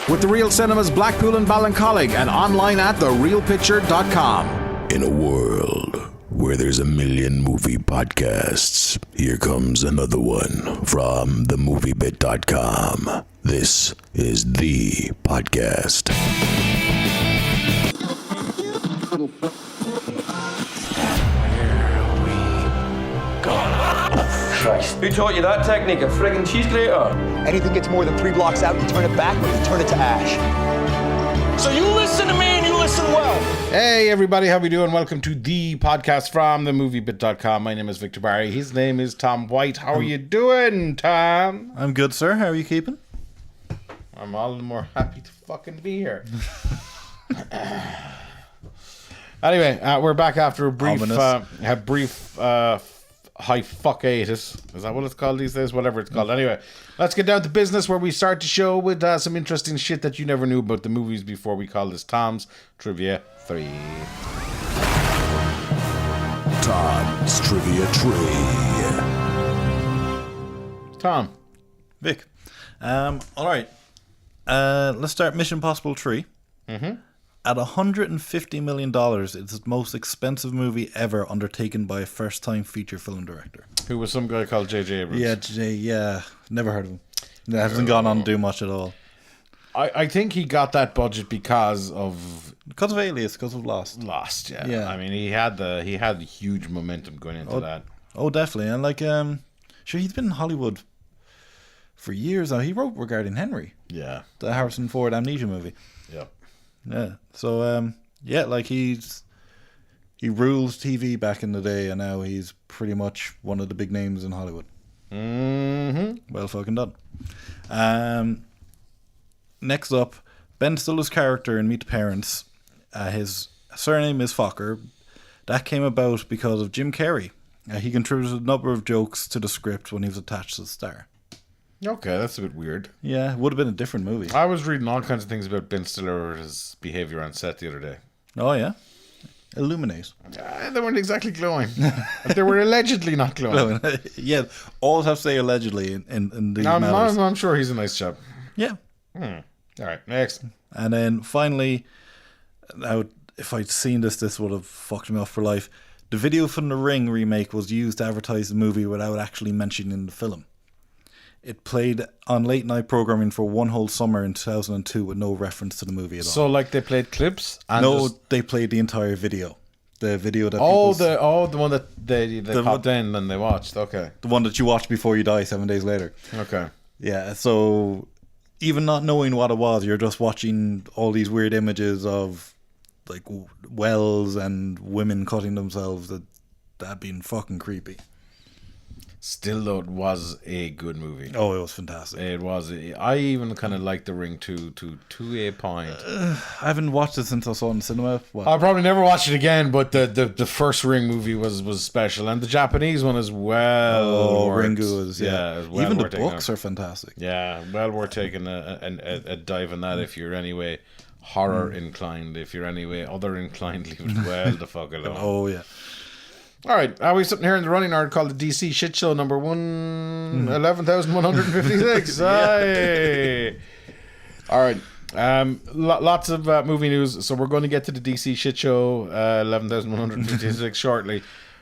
with The Real Cinemas Blackpool and Ballincollig and online at therealpicture.com. In a world where there's a million movie podcasts, here comes another one from themoviebit.com. This is the podcast. Christ. Who taught you that technique? A friggin' cheese grater? Anything gets more than 3 blocks out, you turn it back or you turn it to ash. So you listen to me and you listen well. Hey everybody, how we doing? Welcome to the podcast from themoviebit.com. My name is Victor Barry. His name is Tom White. How are you doing, Tom? I'm good, sir. How are you keeping? I'm all the more happy to fucking be here. Anyway, we're back after a brief high fuckatus. Is that what it's called these days? Whatever it's called. Anyway, let's get down to business where we start the show with some interesting shit that you never knew about the movies before. We call this Tom's Trivia 3. Tom's Trivia Tree. Tom. Vic. Alright. Let's start Mission Impossible 3. Mm-hmm. At $150 million, it's the most expensive movie ever undertaken by a first-time feature film director. Who was some guy called J.J. Abrams. Yeah. Never heard of him. He hasn't gone on to do much at all. I think he got that budget because of Alias, because of Lost. Yeah. I mean, he had huge momentum going into that. Oh, definitely. And sure, he's been in Hollywood for years now. He wrote Regarding Henry. Yeah. The Harrison Ford amnesia movie. Yeah. Yeah. So he rules TV back in the day, and now he's pretty much one of the big names in Hollywood. Mm-hmm. Well fucking done. Next up, Ben Stiller's character in Meet the Parents, his surname is Fokker. That came about because of Jim Carrey. He contributed a number of jokes to the script when he was attached to the star. Okay, that's a bit weird. Yeah, it would have been a different movie. I was reading all kinds of things about Ben Stiller or his behaviour on set the other day. Oh, yeah? Illuminate. They weren't exactly glowing. They were allegedly not glowing. Yeah, always have to say allegedly in these matters. I'm sure he's a nice chap. Yeah. All right, next. And then finally, now if I'd seen this would have fucked me off for life. The video from The Ring remake was used to advertise the movie without actually mentioning the film. It played on late night programming for one whole summer in 2002 with no reference to the movie at all. So, they played clips? And they played the entire video. The video that the one that they popped in and they watched. Okay. The one that you watched before you die 7 days later. Okay. Yeah, so even not knowing what it was, you're just watching all these weird images of wells and women cutting themselves. That'd been fucking creepy. Still, though, it was a good movie. Oh, it was fantastic. It was. I even kind of liked The Ring to a point. I haven't watched it since I saw it in the cinema. I'll probably never watch it again, but the first Ring movie was special. And the Japanese one as well. Oh, Ringu is, yeah. Well even the books are fantastic. Yeah, well worth taking a dive in that if you're anyway horror inclined. If you're anyway other inclined, leave it well the fuck alone. Oh, yeah. All right, we something here in the running art called the DC Shit Show number 11,156. Aye. All right, lots of movie news. So we're going to get to the DC Shit Show 11,156 shortly.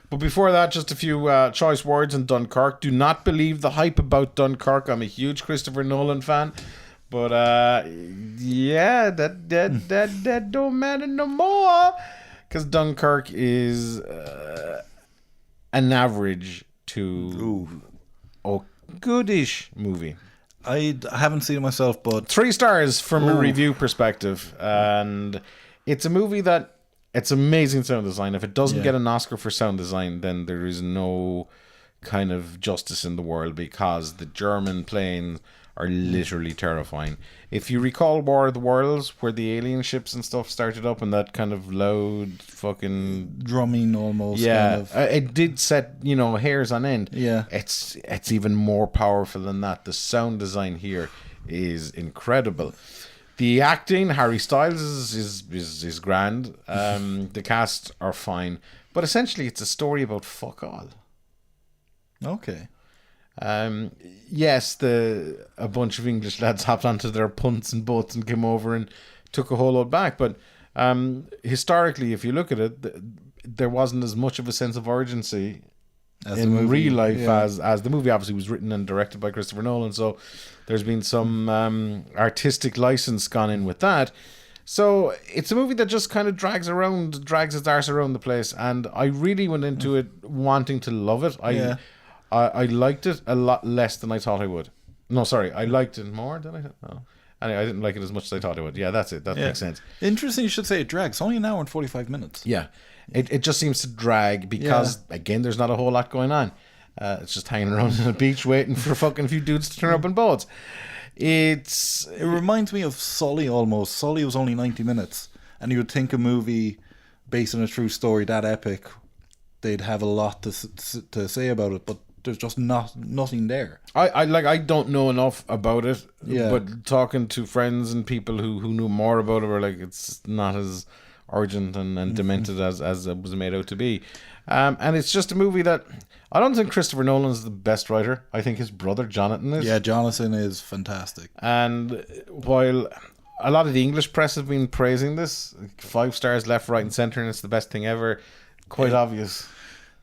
But before that, just a few choice words in Dunkirk. Do not believe the hype about Dunkirk. I'm a huge Christopher Nolan fan. But that don't matter no more. Because Dunkirk is an average to goodish movie. I haven't seen it myself, but 3 stars from a review perspective. And it's a movie that it's amazing sound design. If it doesn't get an Oscar for sound design, then there is no kind of justice in the world, because the German planes are literally terrifying. If you recall War of the Worlds, where the alien ships and stuff started up and that kind of loud fucking drumming almost. Yeah, kind of. It did set, hairs on end. Yeah. It's even more powerful than that. The sound design here is incredible. The acting, Harry Styles is grand. The cast are fine. But essentially it's a story about fuck all. Okay. Yes, a bunch of English lads hopped onto their punts and boats and came over and took a whole load back. But historically, if you look at it, there wasn't as much of a sense of urgency in real life as the movie obviously was written and directed by Christopher Nolan. So there's been some artistic license gone in with that. So it's a movie that just kind of drags its arse around the place. And I really went into it wanting to love it. I liked it a lot less than I thought I would. No, sorry, I liked it more than I thought. No. Anyway, I didn't like it as much as I thought I would. Yeah, that's it. That makes sense. Interesting you should say it drags. It's only an hour and 45 minutes. Yeah. It just seems to drag because, again, there's not a whole lot going on. It's just hanging around on the beach waiting for fucking few dudes to turn up in boats. It reminds me of Sully almost. Sully was only 90 minutes. And you would think a movie based on a true story, that epic, they'd have a lot to say about it. But there's just nothing there. I don't know enough about it. Yeah. But talking to friends and people who knew more about it were like, it's not as urgent and demented as it was made out to be. And it's just a movie that I don't think Christopher Nolan's the best writer. I think his brother Jonathan is. Yeah, Jonathan is fantastic. And while a lot of the English press have been praising this, 5 stars left, right and centre, and it's the best thing ever, quite obvious.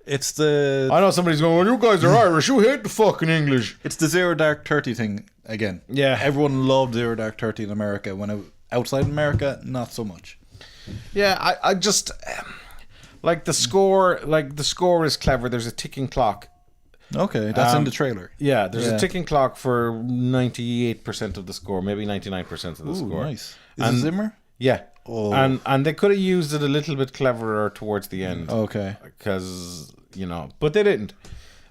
It's the... I know somebody's going, well, you guys are Irish, you hate the fucking English. It's the Zero Dark 30 thing again. Yeah. Everyone loved Zero Dark 30 in America. Outside America, not so much. Yeah, I just... Like the score is clever. There's a ticking clock. Okay, that's in the trailer. Yeah, there's a ticking clock for 98% of the score, maybe 99% of the score. Nice. Is it Zimmer? Yeah. Oh. And they could have used it a little bit cleverer towards the end. Okay. Because, but they didn't.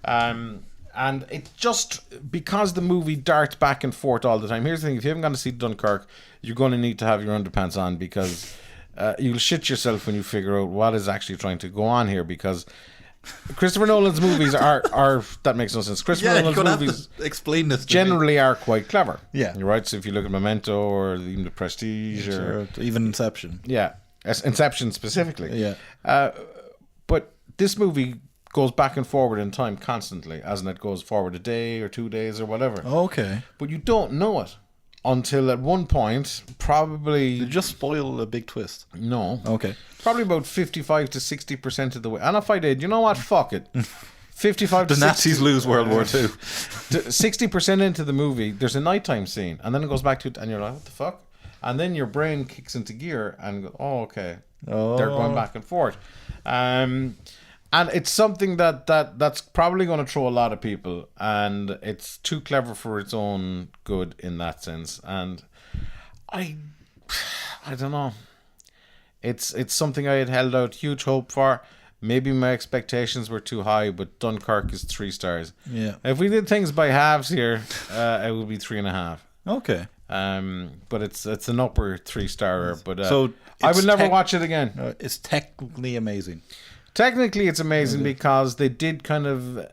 And it just, because the movie darts back and forth all the time. Here's the thing, if you haven't gone to see Dunkirk, you're going to need to have your underpants on because you'll shit yourself when you figure out what is actually trying to go on here, because Christopher Nolan's movies are that makes no sense. Christopher Nolan's movies explain this generally are quite clever. Yeah. You're right. So if you look at Memento or even The Prestige or even Inception. Yeah. Inception specifically. Yeah. But this movie goes back and forward in time constantly, as in it goes forward a day or 2 days or whatever. Okay. But you don't know it until at one point, probably... Did you just spoil a big twist? No. Okay. Probably about 55 to 60% of the way. And if I did, you know what? Fuck it. 55 to 60%. The Nazis lose World War II. 60% into the movie, there's a nighttime scene. And then it goes back to it, and you're like, what the fuck? And then your brain kicks into gear and goes, oh, okay. Oh. They're going back and forth. And it's something that's probably going to throw a lot of people, and it's too clever for its own good in that sense. And I don't know. It's something I had held out huge hope for. Maybe my expectations were too high, but Dunkirk is 3 stars. Yeah. If we did things by halves here, it would be 3.5. Okay. But it's an upper 3-starer. But so I will never watch it again. It's technically amazing. Technically, it's amazing because they did kind of...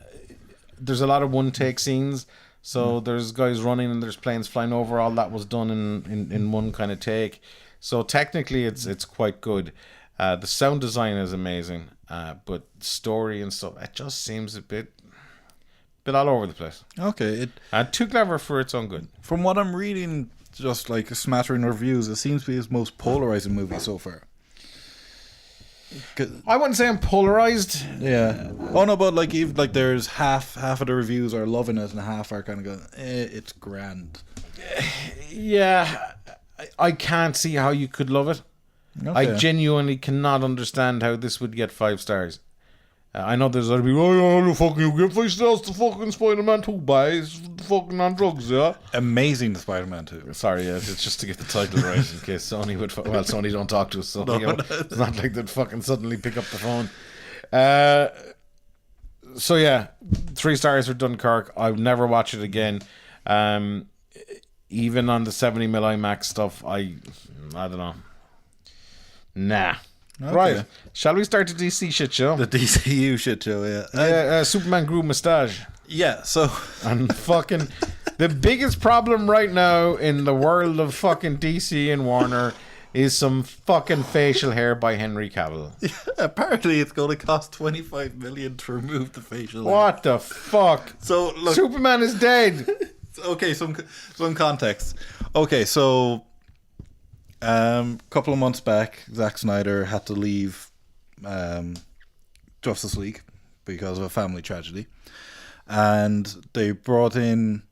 There's a lot of one-take scenes. So there's guys running and there's planes flying over. All that was done in one kind of take. So technically, it's quite good. The sound design is amazing. But story and stuff, it just seems a bit all over the place. Okay. Too clever for its own good. From what I'm reading, just like a smattering of reviews, it seems to be his most polarizing movie so far. I wouldn't say I'm polarized. Yeah. Oh no, but like even like there's half of the reviews are loving it and half are kind of going, it's grand. Yeah, I can't see how you could love it. Okay. I genuinely cannot understand how this would get 5 stars. I know there's other people, oh, fucking you get 5 stars to fucking Spider-Man 2, boys. Fucking on drugs, yeah? Amazing Spider-Man 2. Sorry, yeah, it's just to get the title right in case Sony would... Well, Sony don't talk to us, so it's not like they'd fucking suddenly pick up the phone. So yeah, 3 stars for Dunkirk. I would never watch it again. Even on the 70mm IMAX stuff, I don't know. Nah. Okay. Right. Shall we start the DC shit show? The DCU shit show, yeah. Superman grew moustache. Yeah, so... And fucking... The biggest problem right now in the world of fucking DC and Warner is some fucking facial hair by Henry Cavill. Apparently, it's going to cost 25 million to remove the facial hair. What the fuck? So look, Superman is dead. okay, some context. Okay, so couple of months back, Zack Snyder had to leave Justice League because of a family tragedy, and they brought in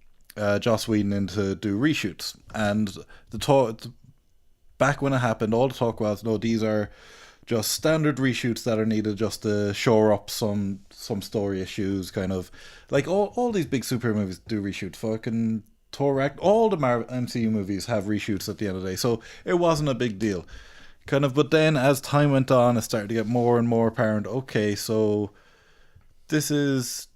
Joss Whedon in to do reshoots. And the talk back when it happened, all the talk was, no, these are just standard reshoots that are needed just to shore up some story issues, kind of like all these big superhero movies do reshoots. Fucking Thor, all the MCU movies have reshoots at the end of the day, so it wasn't a big deal. Kind of, but then as time went on, it started to get more and more apparent. Okay, so this is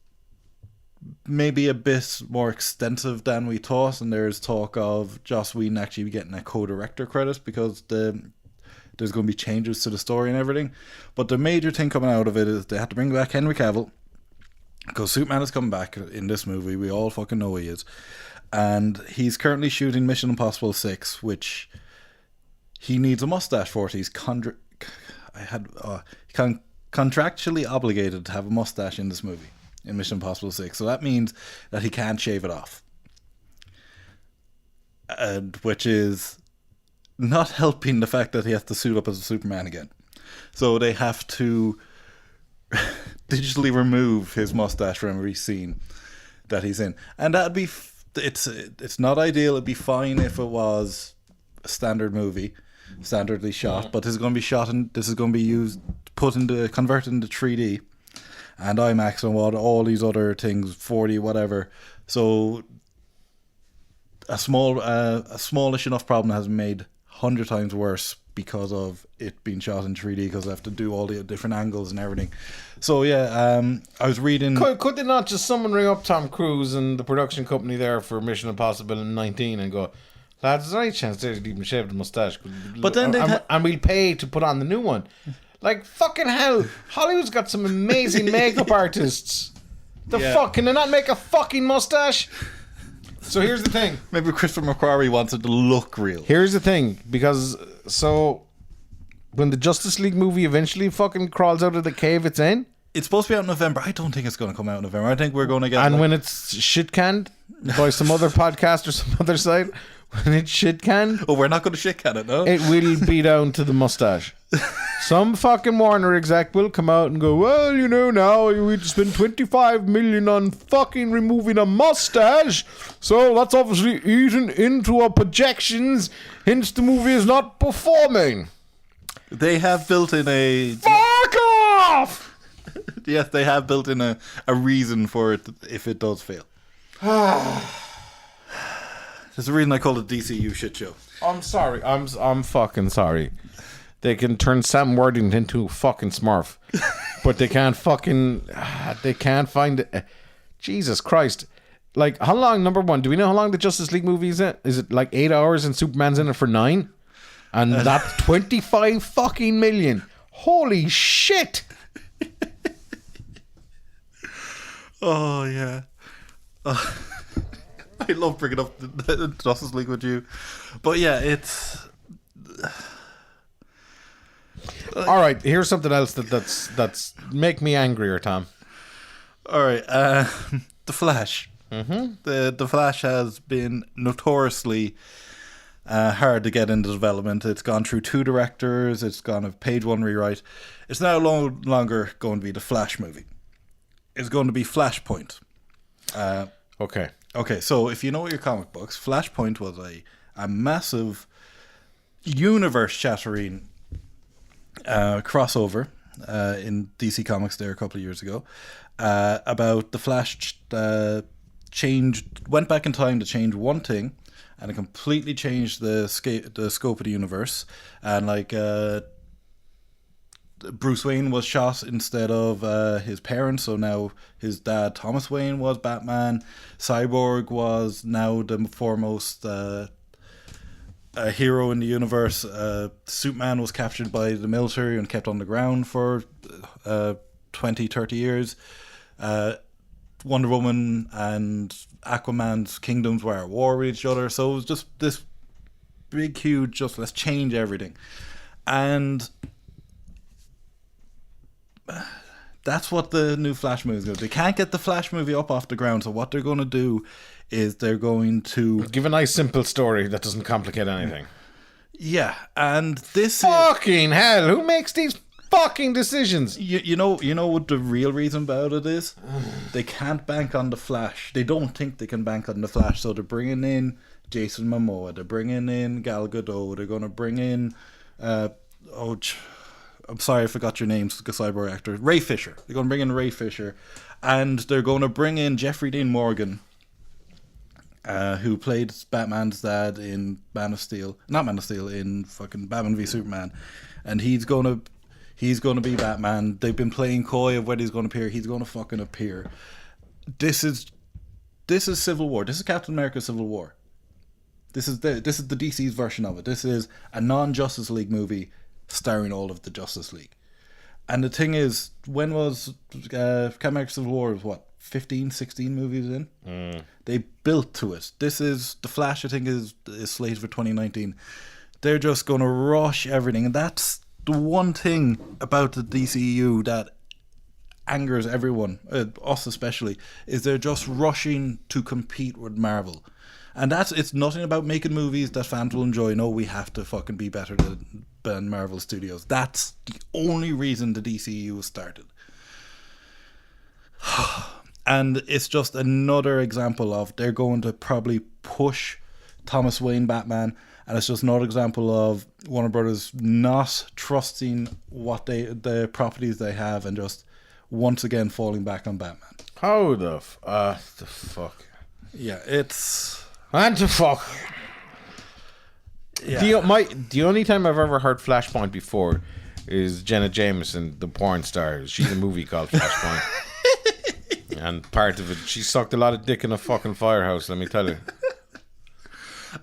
maybe a bit more extensive than we thought, and there's talk of Joss Whedon actually getting a co-director credit because there's going to be changes to the story and everything. But the major thing coming out of it is they had to bring back Henry Cavill because Superman is coming back in this movie. We all fucking know he is, and he's currently shooting Mission Impossible 6, which he needs a mustache for it. He's contractually obligated to have a mustache in this movie, in Mission Impossible 6. So that means that he can't shave it off. And which is not helping the fact that he has to suit up as a Superman again. So they have to digitally remove his mustache from every scene that he's in. And that'd be... It's not ideal. It'd be fine if it was a standard movie, standardly shot, but this is going to be shot and this is going to be converted into 3D and IMAX and all these other things, 4D, whatever. So a smallish enough problem has been made 100 times worse because of it being shot in 3D, because I have to do all the different angles and everything. So yeah, I was reading... Could they not just someone ring up Tom Cruise and the production company there for Mission Impossible 19 and go, lads, is there any chance they even shave the mustache? But then and we'll pay to put on the new one. Like, fucking hell, Hollywood's got some amazing makeup artists. Fuck, can they not make a fucking mustache? So here's the thing. Maybe Christopher McQuarrie wants it to look real. Here's the thing, because when the Justice League movie eventually fucking crawls out of the cave it's in, it's supposed to be out in November. I don't think it's going to come out in November. I think we're going to get... And when it's shit-canned by some other podcast or some other site, when it's shit-canned... Oh, we're not going to shit-can it, no? It will be down to the mustache. Some fucking Warner exec will come out and go, well, you know, now we'd spend 25 million on fucking removing a mustache, so that's obviously eaten into our projections, hence the movie is not performing. They have built in a... Fuck off! Yes, they have built in a reason for it if it does fail. There's a reason I call it DCU shit show. I'm sorry. I'm fucking sorry. They can turn Sam Worthington into a fucking Smurf, but they can't fucking... They can't find it. Jesus Christ. Like, how long, number one, do we know how long the Justice League movie is in? Is it like 8 hours and Superman's in it for 9? And that's 25 fucking million. Holy shit! Oh, yeah. I love bringing up the Justice League with you. But yeah, it's... All right, here's something else that's make me angrier, Tom. All right, The Flash. Mm-hmm. The Flash has been notoriously hard to get into development. It's gone through 2 directors. It's gone a page 1 rewrite. It's now no longer going to be the Flash movie. It's going to be Flashpoint. Okay, so if you know your comic books, Flashpoint was a massive universe-shattering crossover in DC Comics there a couple of years ago about the Flash went back in time to change one thing, and it completely changed the scope of the universe. And like Bruce Wayne was shot instead of his parents, so now his dad Thomas Wayne was Batman. Cyborg was now the foremost hero in the universe. Superman was captured by the military and kept on the ground for 20-30 years. Wonder Woman and Aquaman's kingdoms were at war with each other, so it was just this big, huge, just let's change everything. And that's what the new Flash movie is going to do. They can't get the Flash movie up off the ground, so what they're going to do is they're going to... Give a nice, simple story that doesn't complicate anything. Yeah, and this Fucking hell, who makes these fucking decisions? You know what the real reason about it is? They can't bank on the Flash. They don't think they can bank on the Flash, so they're bringing in Jason Momoa, they're bringing in Gal Gadot, they're going to bring in I'm sorry I forgot your names, the cyborg actor, Ray Fisher. They're going to bring in Ray Fisher, and they're going to bring in Jeffrey Dean Morgan, who played Batman's dad in in fucking Batman v Superman, and he's going to be Batman. They've been playing coy of whether he's going to appear. He's going to fucking appear. This is Civil War. This is Captain America: Civil War. This is the DC's version of it. This is a non-Justice League movie starring all of the Justice League. And the thing is, when was Captain America: Civil War? Was what, 15, 16 movies in? They built to it. This is the Flash. I think is slated for 2019. They're just going to rush everything, and that's the one thing about the DCEU that angers everyone, us especially, is they're just rushing to compete with Marvel. And it's nothing about making movies that fans will enjoy. No, we have to fucking be better than Marvel Studios. That's the only reason the DCEU was started. And it's just another example of they're going to probably push Thomas Wayne Batman, and it's just another example of Warner Brothers not trusting the properties they have, and just once again falling back on Batman. How the fuck? Yeah, it's... And the fuck. Yeah. The only time I've ever heard Flashpoint before is Jenna Jameson, the porn star. She's a movie called Flashpoint. And part of it, she sucked a lot of dick in a fucking firehouse, let me tell you.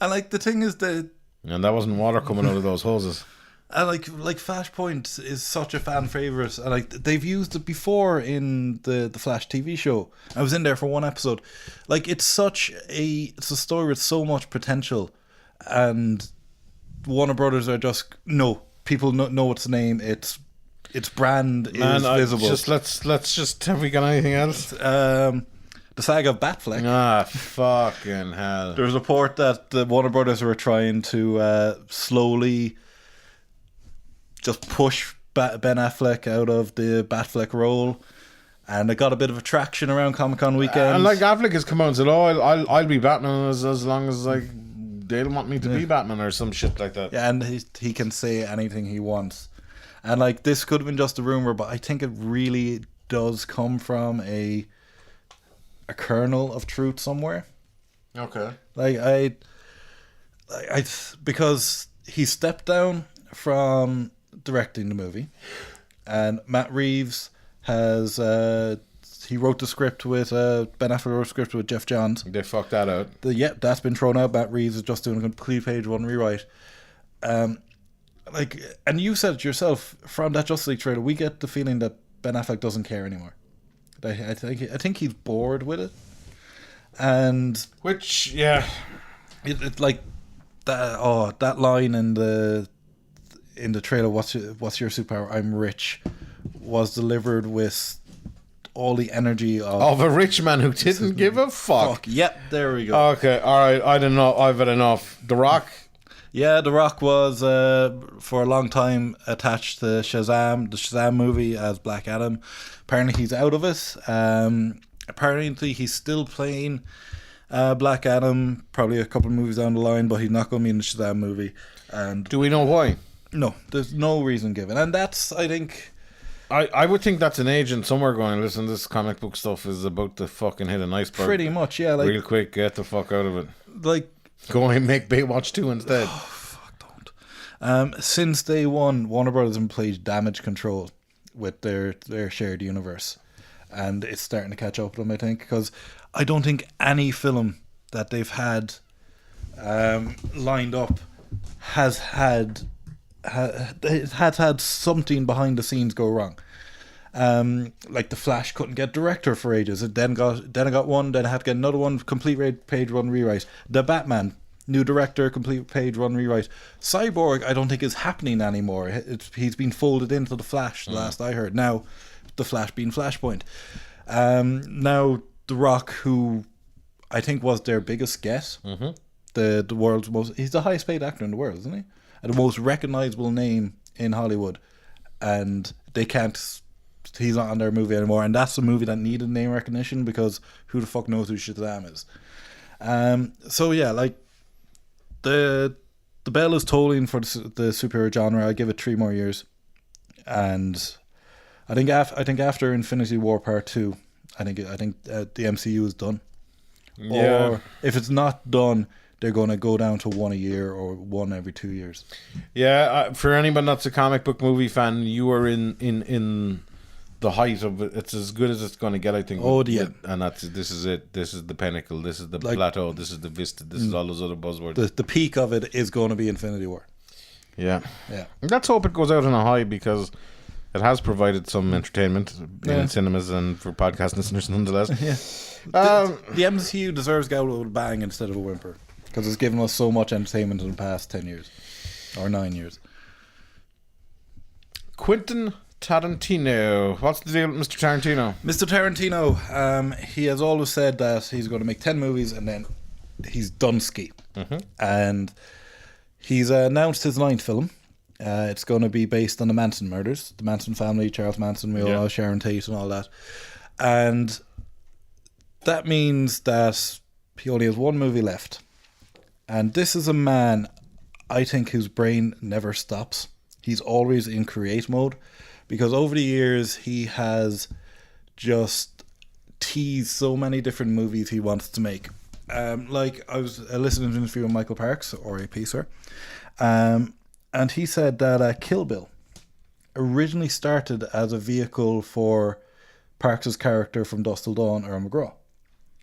And like the thing is that... And that wasn't water coming out of those hoses. And like Flashpoint is such a fan favorite, and like they've used it before in the Flash TV show. I was in there for one episode. Like it's a story with so much potential, and Warner Brothers are just people know its name. Its brand is visible. Let's just have we got anything else? The saga of Batfleck. Ah, fucking hell! There's a report that the Warner Brothers were trying to slowly just push Ben Affleck out of the Batfleck role, and it got a bit of attraction around Comic-Con weekend. And like Affleck has come out and said, "Oh, I'll be Batman as long as like they'll want me to be Batman or some shit like that." Yeah, and he can say anything he wants, and like this could have been just a rumor, but I think it really does come from a kernel of truth somewhere. Okay, like I because he stepped down from directing the movie, and Matt Reeves has he wrote the script with Ben Affleck wrote the script with Jeff Johns. they fucked that out. That's been thrown out. Matt Reeves is just doing a complete page one rewrite. And you said it yourself, from that Justice League trailer, we get the feeling that Ben Affleck doesn't care anymore. I think he's bored with it, and Which it like that line in the trailer, what's your superpower? I'm rich, was delivered with all the energy of a rich man who didn't give a fuck. Yep, there we go. Okay, all right. I don't know. I've had enough. The Rock. Yeah, The Rock was for a long time attached to the Shazam movie as Black Adam. Apparently he's out of it. Apparently he's still playing Black Adam, probably a couple of movies down the line, but he's not going to be in the Shazam movie. And Do we know why? no, there's no reason given, and that's, I think, I would think that's an agent somewhere going, listen, this comic book stuff is about to fucking hit an iceberg. pretty much, yeah, like Real quick, get the fuck out of it. like Go and make Baywatch 2 instead. Since day one, Warner Brothers have played damage control with their shared universe, and it's starting to catch up with them, I think, because I don't think any film that they've had lined up has had something behind the scenes go wrong. Like the Flash couldn't get director for ages. It then got one, then had to get another one, complete page one rewrite. The Batman new director, complete page run rewrite. Cyborg, I don't think is happening anymore. He's been folded into the Flash. The last I heard. Now, the Flash being Flashpoint. Now, The Rock, who I think was their biggest get, the world's he's the highest paid actor in the world, isn't he? And the most recognizable name in Hollywood, and they can't. He's not on their movie anymore, and that's a movie that needed name recognition because who the fuck knows who Shazam is? So yeah, like the bell is tolling for the superhero genre. I give it 3 more years, and I think after Infinity War Part 2, I think the MCU is done. Yeah. Or if it's not done, they're going to go down to 1 a year or 1 every 2 years. Yeah, for anyone that's a comic book movie fan, you are in the height of it. It's as good as it's going to get, I think. Oh, yeah. And this is it. This is the pinnacle. This is the plateau. This is the vista. This is all those other buzzwords. The peak of it is going to be Infinity War. Yeah. Yeah. Let's hope it goes out on a high, because it has provided some entertainment in cinemas and for podcast listeners nonetheless. Yeah. The MCU deserves to go with a bang instead of a whimper, because it's given us so much entertainment in the past 10 years or 9 years. Quentin Tarantino. What's the deal with Mr. Tarantino? Mr. Tarantino, he has always said that he's going to make 10 movies and then he's done ski. And he's announced his 9th film. It's going to be based on the Manson murders, the Manson family, Charles Manson, we all know, Sharon Tate and all that. And that means that he only has 1 movie left. And this is a man, I think, whose brain never stops. He's always in create mode, because over the years he has just teased so many different movies he wants to make. Like I was listening to an interview with Michael Parks, R.A.P. sir, and he said that Kill Bill originally started as a vehicle for Parks' character from Dusk Till Dawn, Earl McGraw.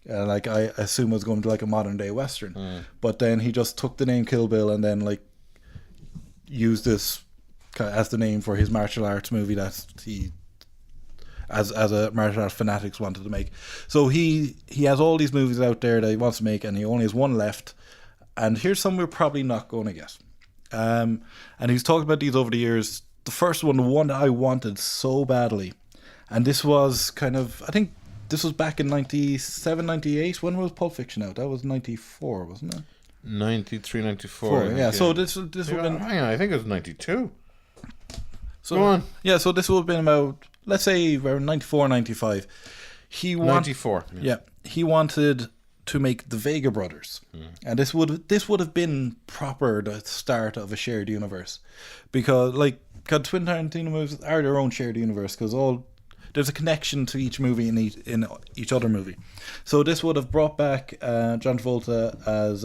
Like I assume it was going to be like a modern day western, but then he just took the name Kill Bill and then like used this as the name for his martial arts movie that he, as a martial arts fanatics, wanted to make. So he has all these movies out there that he wants to make, and he only has 1 left. And here's some we're probably not going to get. And he's talked about these over the years. The first one, the one that I wanted so badly, and this was kind of, I think this was back in 97, 98. When was Pulp Fiction out? That was 94, wasn't it? 93, 94. Yeah. So this would have been. Hang on, I think it was 92. So, go on. Yeah, so this would have been about, let's say, around 94, 95. 94. Yeah, he wanted to make the Vega Brothers, and this would have been proper the start of a shared universe, because Twin Tarantino movies are their own shared universe, because there's a connection to each movie in each other movie. So this would have brought back John Travolta as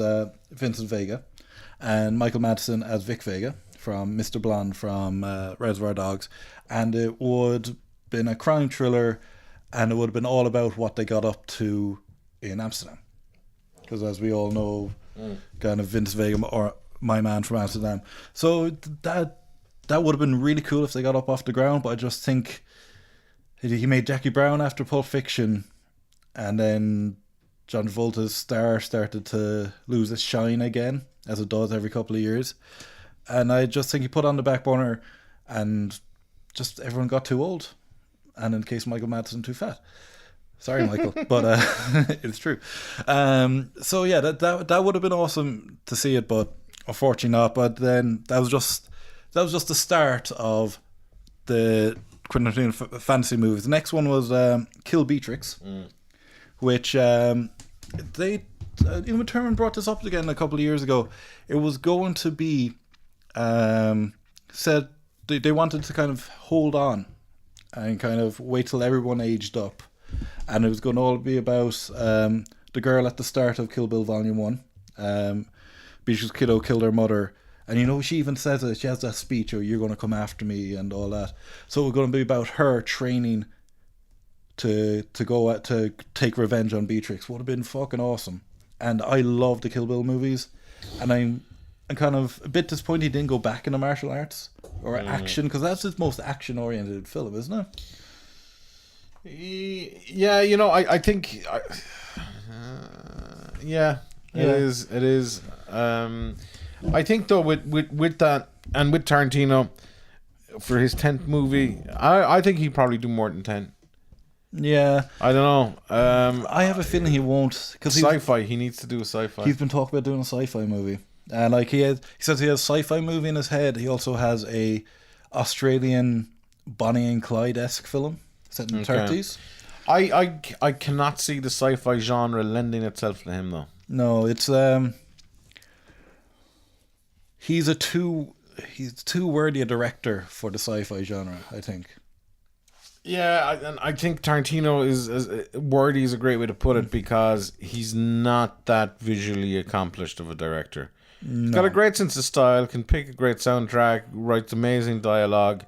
Vincent Vega, and Michael Madsen as Vic Vega from Mr. Blonde from Reservoir Dogs, and it would have been a crime thriller, and it would have been all about what they got up to in Amsterdam, because as we all know, kind of Vince Vega, or My Man from Amsterdam. So that would have been really cool if they got up off the ground, but I just think he made Jackie Brown after Pulp Fiction, and then John Travolta's star started to lose its shine again, as it does every couple of years. And I just think he put on the back burner, and just everyone got too old. And in case Michael Madsen, too fat. Sorry, Michael, but it's true. So yeah, that would have been awesome to see it, but unfortunately not. But then that was just the start of the Quentin Tarantino fantasy movies. The next one was Kill Beatrix, which they Uma Thurman brought this up again a couple of years ago. It was going to be said they wanted to kind of hold on and kind of wait till everyone aged up, and it was going to all be about the girl at the start of Kill Bill Volume 1. Beatrix Kiddo killed her mother, and she even says it, she has that speech, "Oh, you're going to come after me," and all that. So it's going to be about her training to go to take revenge on Beatrix. Would have been fucking awesome. And I love the Kill Bill movies, and I'm kind of a bit disappointed he didn't go back into martial arts or action, because that's his most action-oriented film, isn't it? Yeah, I think... It is. I think though with that and with Tarantino for his 10th movie, I think he'd probably do more than 10. Yeah, I don't know. I have a feeling he won't, because Sci-fi. He needs to do a sci-fi. he's been talking about doing a sci-fi movie, and like he says he has a sci-fi movie in his head. He also has a Australian Bonnie and Clyde-esque film set in the 30s. I cannot see the sci-fi genre lending itself to him though. No, it's he's too worthy a director for the sci-fi genre, I think. Yeah, I think Tarantino is wordy is a great way to put it, because he's not that visually accomplished of a director. He's got a great sense of style, can pick a great soundtrack, writes amazing dialogue,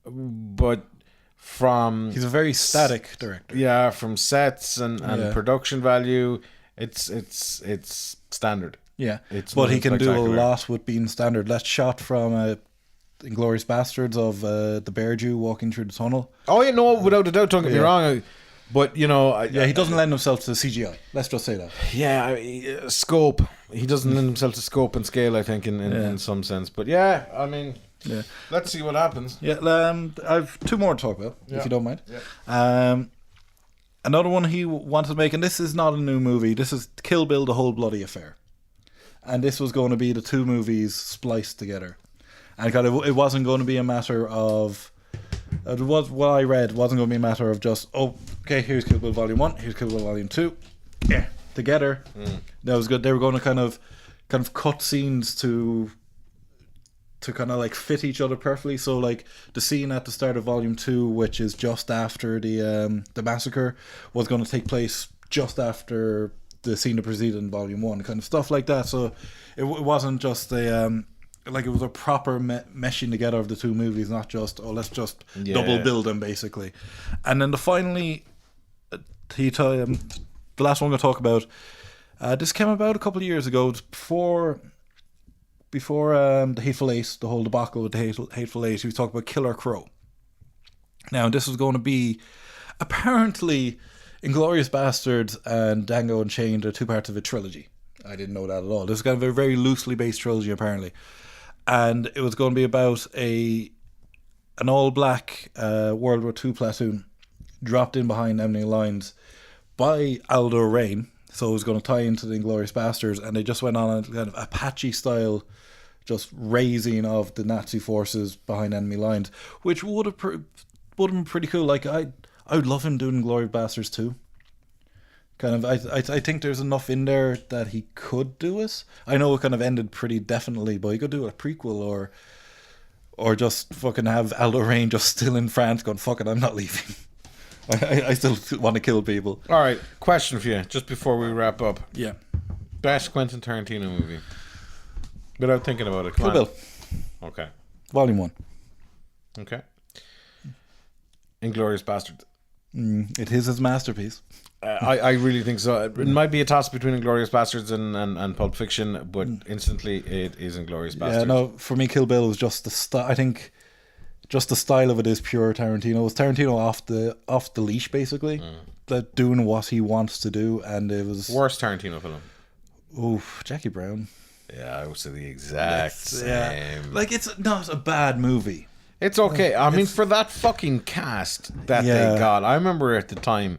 but He's a very static director. Yeah, from sets and production value, it's standard. Yeah, But he can do a lot with being standard. That shot from Inglourious Bastards of the bear Jew walking through the tunnel. Oh yeah, no, without a doubt. Don't get me wrong. But you know, he doesn't lend himself to CGI. Let's just say that. Yeah, scope. He doesn't lend himself to scope and scale, I think, in some sense. But yeah, I mean, let's see what happens. Yeah, I've two more to talk about, if you don't mind. Yeah. Another one he wanted to make, and this is not a new movie. This is Kill Bill: The Whole Bloody Affair, and this was going to be the two movies spliced together. And it wasn't going to be a matter of what I read wasn't going to be a matter of just okay, here's Kill Bill Volume 1, here's Kill Bill Volume 2, together. That was good. They were going to kind of cut scenes to kind of like fit each other perfectly. So like the scene at the start of Volume 2, which is just after the massacre, was going to take place just after the scene that preceded in Volume 1, kind of stuff like that. So it wasn't just a like it was a proper meshing together of the two movies, not just let's just double bill them basically. And then the last one I'm going to talk about, this came about a couple of years ago, before the Hateful Eight, the whole debacle with the Hateful Eight. We talked about Killer Crow. Now this was going to be apparently Inglourious Bastards and Django Unchained are two parts of a trilogy. I didn't know that at all. This is kind of a very loosely based trilogy apparently. And it was going to be about an all-black World War II platoon dropped in behind enemy lines by Aldo Rain. So it was going to tie into the Inglourious Bastards, and they just went on a kind of Apache-style just raising of the Nazi forces behind enemy lines, which would have been pretty cool. Like I would love him doing Inglourious Bastards too. Kind of, I think there's enough in there that he could do it. I know it kind of ended pretty definitely, but he could do a prequel or just fucking have Aldo Rain just still in France going, fuck it, I'm not leaving. I still want to kill people. All right, question for you, just before we wrap up. Yeah. Best Quentin Tarantino movie? Without thinking about it. Kill Bill. Okay. Volume 1. Okay. Inglourious Bastards. It is his masterpiece. I really think so. It might be a toss between Inglourious Bastards and Pulp Fiction, but instantly it is Inglourious Bastards. Yeah, no, for me, Kill Bill was just the style. I think just the style of it is pure Tarantino. It was Tarantino off the leash, basically, like doing what he wants to do, and it was worst Tarantino film. Oof, Jackie Brown. Yeah, I would say the exact same. Yeah. Like, it's not a bad movie. It's okay. I mean, for that fucking cast that they got, I remember at the time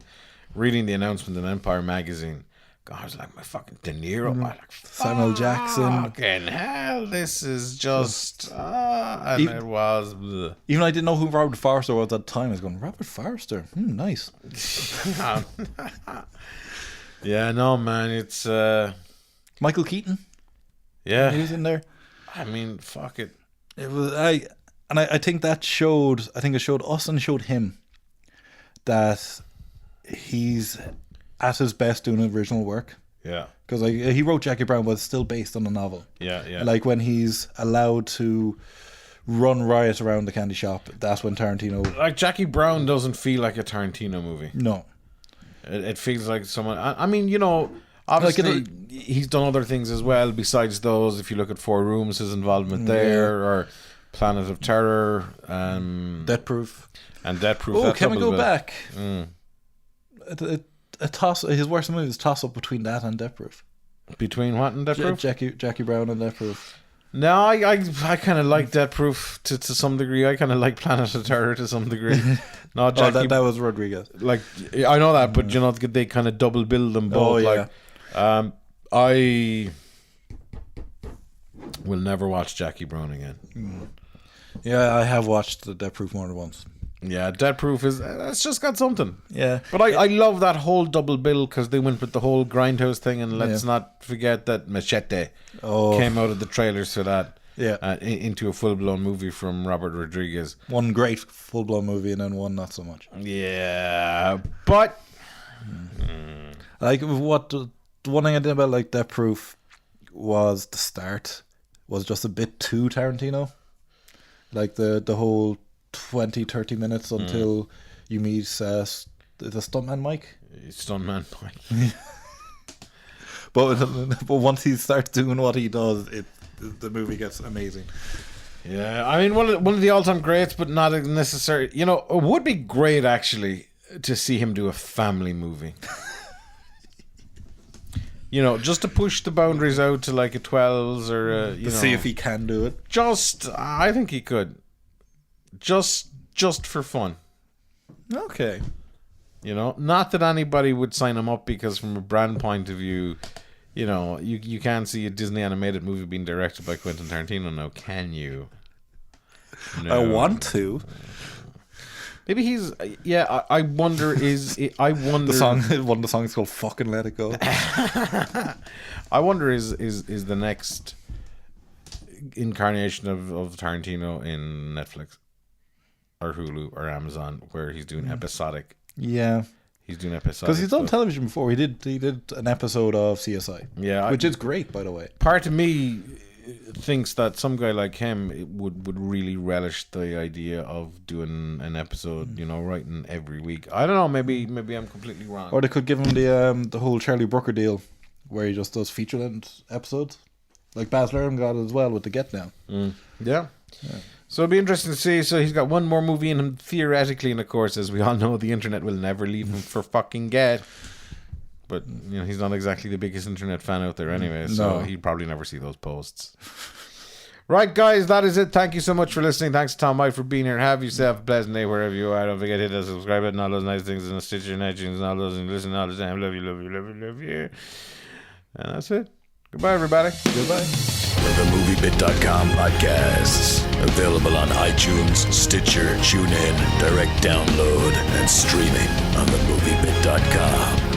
reading the announcement in Empire magazine. God, I was like, my fucking De Niro, Samuel Jackson. Fucking hell, this is just, and it was. Bleh. Even I didn't know who Robert Forster was at the time. I was going, Robert Forster, nice. Yeah, no, man, it's Michael Keaton. Yeah, he was in there. I mean, fuck it. It was I think that showed. I think it showed us and showed him that he's at his best doing original work. Yeah, because he wrote Jackie Brown, but it's still based on a novel. Yeah. Like when he's allowed to run riot around the candy shop, that's when Tarantino. Like Jackie Brown doesn't feel like a Tarantino movie. No, it feels like someone. I mean, you know. Obviously, he's done other things as well besides those. If you look at Four Rooms, his involvement there, or Planet of Terror, Death Proof. Oh, can we go back? A toss. His worst movie is toss up between that and Death Proof. Between what and Death Proof? Jackie Brown and Death Proof. No, I kind of like Death Proof to some degree. I kind of like Planet of Terror to some degree. No, Jackie, that was Rodriguez. like I know that, but you know they kind of double bill them both. Oh, yeah. Like, I will never watch Jackie Brown again. Yeah, I have watched the Death Proof more than once. Yeah, Death Proof it's just got something. Yeah. But I love that whole double bill because they went with the whole Grindhouse thing, and let's not forget that Machete came out of the trailers for that. Yeah. Into a full-blown movie from Robert Rodriguez. One great full-blown movie and then one not so much. Yeah, but Like what the one thing I did about like Death Proof was the start was just a bit too Tarantino. Like the whole 20-30 minutes until you meet the stuntman Mike. Stuntman Mike. But once he starts doing what he does, the movie gets amazing. Yeah, I mean one of the all-time greats, but not necessary. You know, it would be great actually to see him do a family movie. You know, just to push the boundaries out to like a 12s or you know, See if he can do it. I think he could. Just for fun. Okay. You know, not that anybody would sign him up because from a brand point of view, you know, you can't see a Disney animated movie being directed by Quentin Tarantino now, can you? No. I want to. Maybe he's I wonder The song, one of the songs is called "Fucking Let It Go." I wonder is the next incarnation of Tarantino in Netflix or Hulu or Amazon where he's doing episodic. Yeah, he's doing episodic because he's done stuff. television before. He did an episode of CSI. Yeah, which is great, by the way. Part of me thinks that some guy like him would really relish the idea of doing an episode, you know, writing every week. I don't know, maybe I'm completely wrong. Or they could give him the whole Charlie Brooker deal, where he just does feature-length episodes, like Baz Luhrmann got as well with The Get Down. Yeah. So it'll be interesting to see. So he's got one more movie in him theoretically, and of course, as we all know, the internet will never leave him for fucking Get. But you know, he's not exactly the biggest internet fan out there anyway, so he'd probably never see those posts. Right, guys, that is it. Thank you so much for listening. Thanks to Tom White for being here. Have yourself a pleasant day wherever you are. Don't forget to hit that subscribe button, all those nice things, and Stitcher and iTunes and all those, and listen all the time. Love you, love you, love you, love you. And that's it. Goodbye, everybody. Goodbye. The MovieBit.com podcasts. Available on iTunes, Stitcher, TuneIn, direct download, and streaming on the MovieBit.com.